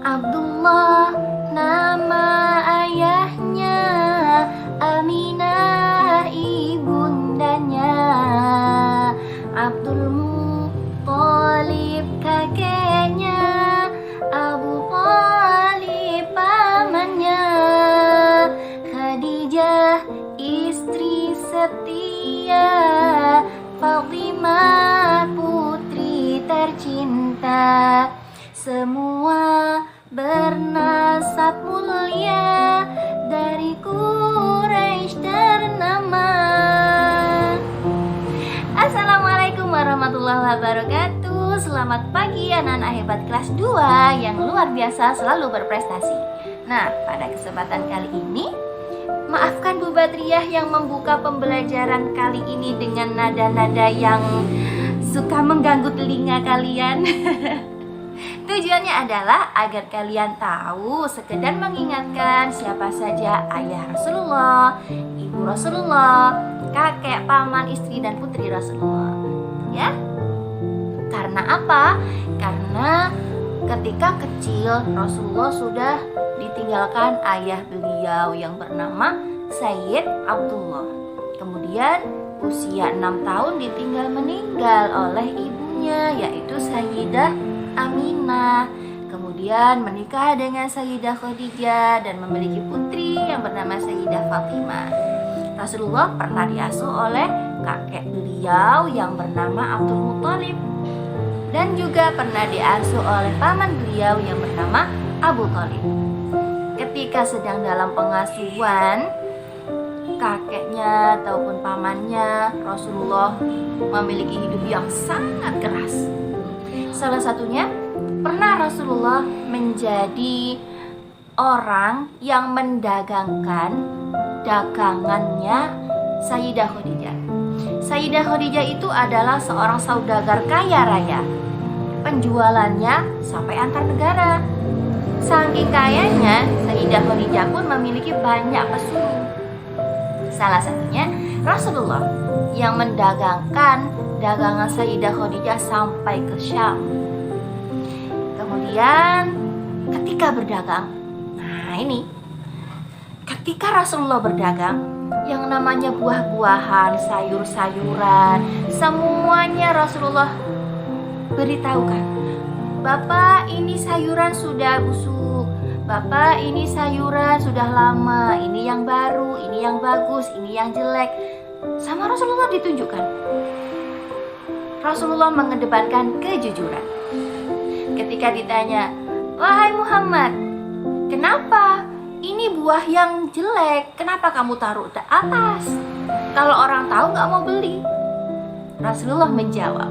Abdullah nama ayahnya, Aminah ibundanya, Abdul Muthalib kakeknya, Abu Thalib pamannya, Khadijah istri setia, Fatimah putri tercinta. Semua bernasab mulia, dari Quraisy ternama. Assalamualaikum warahmatullahi wabarakatuh. Selamat pagi anak-anak hebat kelas 2 yang luar biasa selalu berprestasi. Nah, pada kesempatan kali ini, maafkan Bu Badriyah yang membuka pembelajaran kali ini dengan nada-nada yang suka mengganggu telinga kalian. Tujuannya adalah agar kalian tahu, sekedar mengingatkan siapa saja ayah Rasulullah, ibu Rasulullah, kakek, paman, istri, dan putri Rasulullah. Ya, karena apa? Karena ketika kecil Rasulullah sudah ditinggalkan ayah beliau yang bernama Sayyid Abdullah. Kemudian usia 6 tahun ditinggal meninggal oleh ibunya, yaitu Sayyidah Aminah. Kemudian menikah dengan Sayyidah Khadijah dan memiliki putri yang bernama Sayyidah Fatimah. Rasulullah pernah diasuh oleh kakek beliau yang bernama Abdul Muthalib, dan juga pernah diasuh oleh paman beliau yang bernama Abu Thalib. Ketika sedang dalam pengasuhan kakeknya ataupun pamannya, Rasulullah memiliki hidup yang sangat keras. Salah satunya, pernah Rasulullah menjadi orang yang mendagangkan dagangannya Sayyidah Khadijah. Sayyidah Khadijah itu adalah seorang saudagar kaya raya. Penjualannya sampai antar negara. Saking kayanya, Sayyidah Khadijah pun memiliki banyak pesuruh. Salah satunya Rasulullah yang mendagangkan dagangan Sayyidah Khadijah sampai ke Syam. Kemudian ketika berdagang, ketika Rasulullah berdagang, yang namanya buah-buahan, sayur-sayuran, semuanya Rasulullah beritahukan, Bapak, ini sayuran sudah busuk, Bapak, ini sayuran sudah lama, ini yang baru, ini yang bagus, ini yang jelek. Sama Rasulullah ditunjukkan. Rasulullah mengedepankan kejujuran. Ketika ditanya, wahai Muhammad, kenapa ini buah yang jelek, kenapa kamu taruh di atas? Kalau orang tahu gak mau beli. Rasulullah menjawab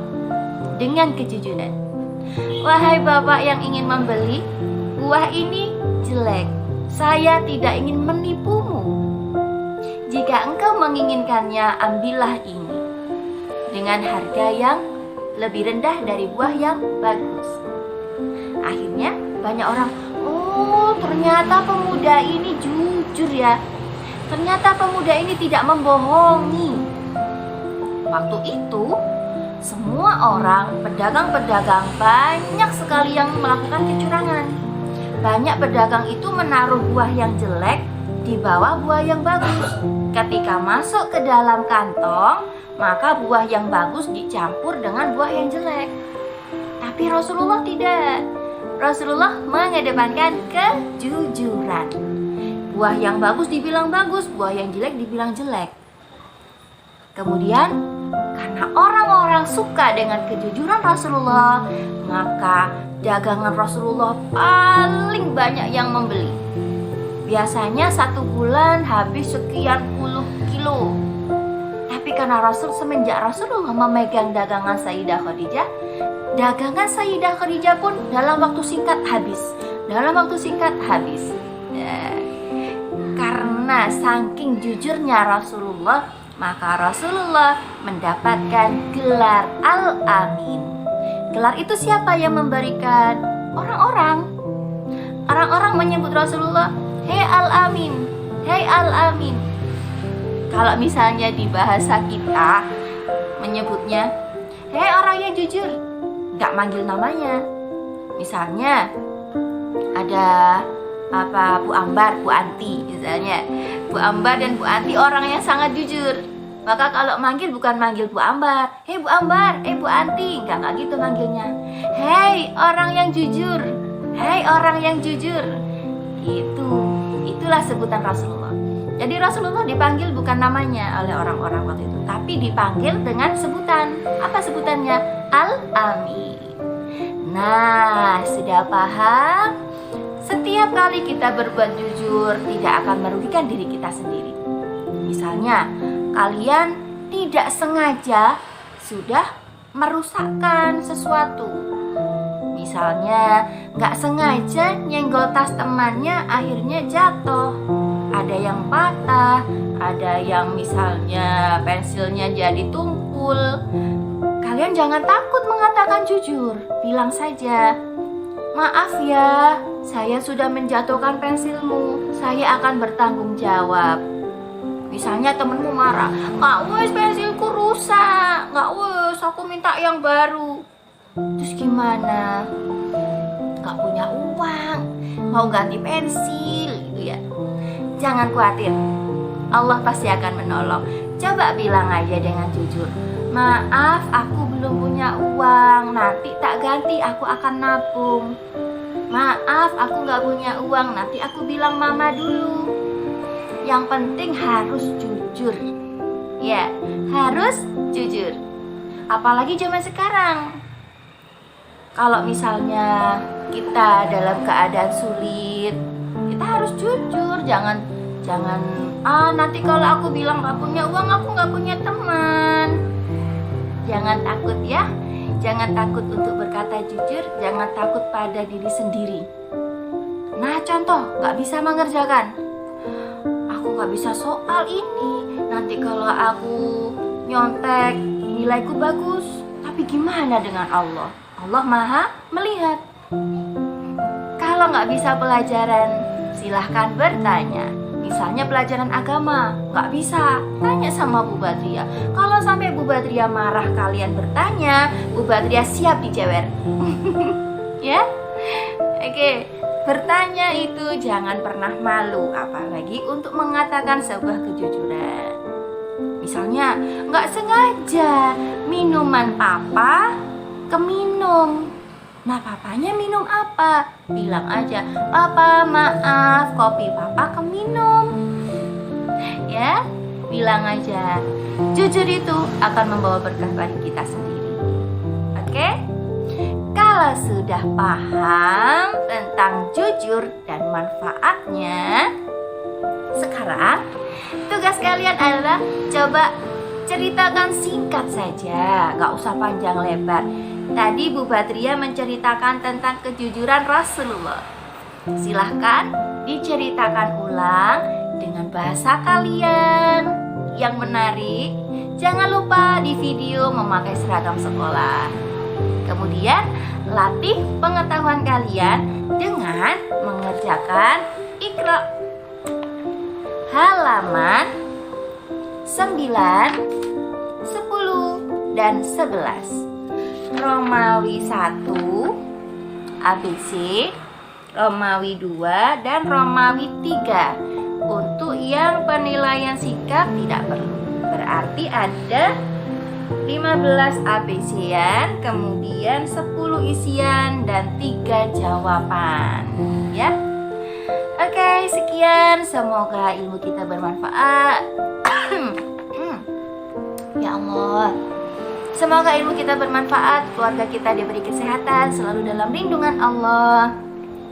dengan kejujuran, wahai bapak yang ingin membeli, buah ini jelek, saya tidak ingin menipumu. Jika engkau menginginkannya, ambillah ini dengan harga yang lebih rendah dari buah yang bagus. Akhirnya banyak orang, oh ternyata pemuda ini jujur ya, ternyata pemuda ini tidak membohongi. Waktu itu semua orang, pedagang-pedagang, banyak sekali yang melakukan kecurangan. Banyak pedagang itu menaruh buah yang jelek di bawah buah yang bagus. Ketika masuk ke dalam kantong, maka buah yang bagus dicampur dengan buah yang jelek. Tapi Rasulullah tidak. Rasulullah mengedepankan kejujuran. Buah yang bagus dibilang bagus, buah yang jelek dibilang jelek. Kemudian karena orang-orang suka dengan kejujuran Rasulullah, maka dagangan Rasulullah paling banyak yang membeli. Biasanya 1 bulan habis sekian puluh kilo. Tapi karena semenjak Rasulullah memegang dagangan Sayyidah Khadijah, dagangan Sayyidah Khadijah pun dalam waktu singkat habis. Karena saking jujurnya Rasulullah, maka Rasulullah mendapatkan gelar Al-Amin. Gelar itu siapa yang memberikan? Orang-orang. Orang-orang menyebut Rasulullah, hei Al-Amin, hei Al-Amin. Kalau misalnya di bahasa kita menyebutnya, hei orang yang jujur, gak manggil namanya. Misalnya Ada Bu Ambar, Bu Anti misalnya. Bu Ambar dan Bu Anti orang yang sangat jujur. Maka kalau manggil bukan manggil Bu Ambar, "Hei Bu Ambar, Bu Anti," enggak gitu manggilnya. "Hei orang yang jujur, hei orang yang jujur." Itulah sebutan Rasulullah. Jadi Rasulullah dipanggil bukan namanya oleh orang-orang waktu itu, tapi dipanggil dengan sebutan. Apa sebutannya? Al-Amin. Nah, sudah paham? Setiap kali kita berbuat jujur tidak akan merugikan diri kita sendiri. Misalnya, kalian tidak sengaja sudah merusakkan sesuatu. Misalnya, nggak sengaja nyenggol tas temannya, akhirnya jatuh. Ada yang patah, ada yang misalnya pensilnya jadi tumpul. Kalian jangan takut mengatakan jujur. Bilang saja, "Maaf ya, saya sudah menjatuhkan pensilmu. Saya akan bertanggung jawab." Misalnya temenmu marah, "Nggak wes, pensilku rusak. Nggak wes, aku minta yang baru." Terus gimana? Nggak punya uang, mau ganti pensil gitu ya. Jangan khawatir, Allah pasti akan menolong. Coba bilang aja dengan jujur, "Maaf, aku belum punya uang. Nanti tak ganti, aku akan nabung. Maaf, aku nggak punya uang. Nanti aku bilang mama dulu." Yang penting harus jujur. Ya, harus jujur. Apalagi zaman sekarang. Kalau misalnya kita dalam keadaan sulit, kita harus jujur. Jangan nanti kalau aku bilang gak punya uang, aku gak punya teman. Jangan takut ya. Jangan takut untuk berkata jujur. Jangan takut pada diri sendiri. Nah, contoh gak bisa mengerjakan. Aku gak bisa soal ini. Nanti kalau aku nyontek nilaiku bagus. Tapi gimana dengan Allah? Allah Maha melihat. Kalau nggak bisa pelajaran, silahkan bertanya. Misalnya pelajaran agama, nggak bisa, tanya sama Bu Badria. Kalau sampai Bu Badria marah kalian bertanya, Bu Badria siap dijewer. Ya, oke. Bertanya itu jangan pernah malu, apalagi untuk mengatakan sebuah kejujuran. Misalnya nggak sengaja minuman papa keminum. Nah, papanya minum apa? Bilang aja, "Papa, maaf, kopi papa keminum." Ya, bilang aja. Jujur itu akan membawa berkah bagi kita sendiri. Oke? Kalau sudah paham tentang jujur dan manfaatnya, sekarang tugas kalian adalah coba ceritakan singkat saja, gak usah panjang lebar. Tadi Bu Badria menceritakan tentang kejujuran Rasulullah. Silahkan diceritakan ulang dengan bahasa kalian yang menarik. Jangan lupa di video memakai seragam sekolah. Kemudian latih pengetahuan kalian dengan mengerjakan Iqra halaman 9, 10, dan 11. Romawi 1 ABC, Romawi 2, dan Romawi 3. Untuk yang penilaian sikap tidak perlu. Berarti ada 15 ABC-an, kemudian 10 isian, dan 3 jawaban. Ya. Oke, sekian. Semoga ilmu kita bermanfaat. Ya Allah. Semoga ilmu kita bermanfaat, keluarga kita diberi kesehatan, selalu dalam lindungan Allah.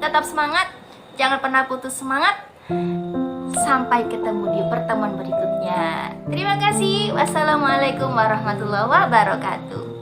Tetap semangat, jangan pernah putus semangat. Sampai ketemu di pertemuan berikutnya. Terima kasih. Wassalamualaikum warahmatullahi wabarakatuh.